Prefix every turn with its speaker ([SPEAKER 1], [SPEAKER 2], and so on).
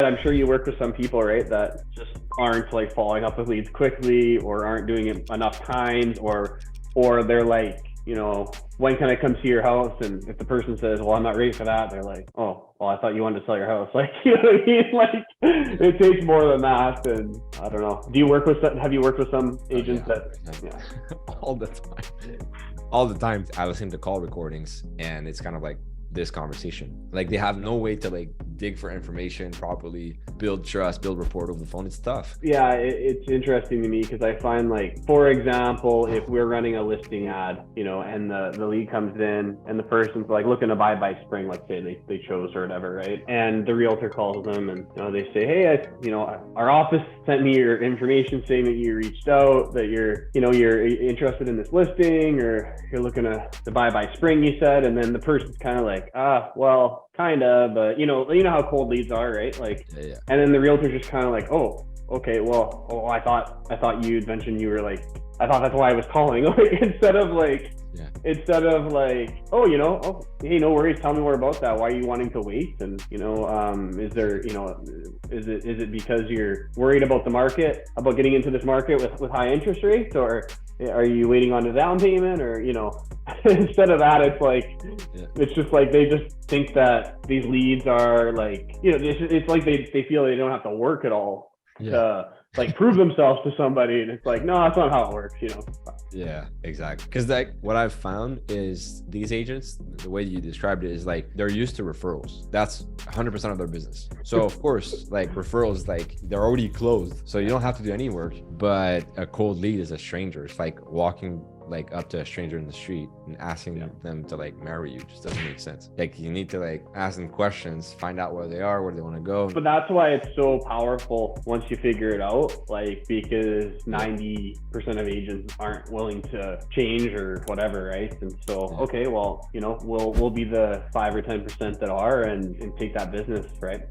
[SPEAKER 1] I'm sure you work with some people, right, that just aren't like following up with leads quickly or aren't doing it enough times, or they're like, when can I come see your house? And if the person says, well, I'm not ready for that, they're like, oh, well, I thought you wanted to sell your house. Like, you know what I mean? Like, it takes more than that. And I don't know. Have you worked with some agents
[SPEAKER 2] yeah. All the time. All the time I listen to call recordings and it's kind of like this conversation. Like they have no way to like dig for information properly, build trust, build rapport over the phone. It's tough.
[SPEAKER 1] Yeah, it's interesting to me because I find, like, for example, if we're running a listing ad, and the lead comes in and the person's like looking to buy by spring, let's say they chose or whatever, right? And the realtor calls them and they say, hey, our office sent me your information saying that you reached out, that you're interested in this listing, or you're looking to buy by spring, you said. And then the person's kind of like, well, kind of, but you know how cold leads are, right? Like,
[SPEAKER 2] Yeah.
[SPEAKER 1] And then the realtor's just kind of like, oh, okay, well, I thought you'd mentioned you were like, I thought that's why I was calling. instead of like, oh, hey, no worries, tell me more about that. Why are you wanting to wait? And is there, is it because you're worried about the market, about getting into this market with high interest rates, or are you waiting on the down payment, or instead of that, it's like, it's just like they just think that these leads are like, it's like they feel they don't have to work at all to like prove themselves to somebody, and it's like, no, that's not how it works.
[SPEAKER 2] Yeah, exactly. Because like what I've found is these agents, the way you described it, is like they're used to referrals. That's 100% of their business. So of course, like referrals, like they're already closed, so you don't have to do any work. But a cold lead is a stranger. It's like walking like up to a stranger in the street and asking them to like marry you. Just doesn't make sense. Like you need to like ask them questions, find out where they are, where they want to go.
[SPEAKER 1] But that's why it's so powerful once you figure it out, like, because 90% of agents aren't willing to change or whatever, right? And so, okay, well, we'll be the 5 or 10% that are, and take that business, right?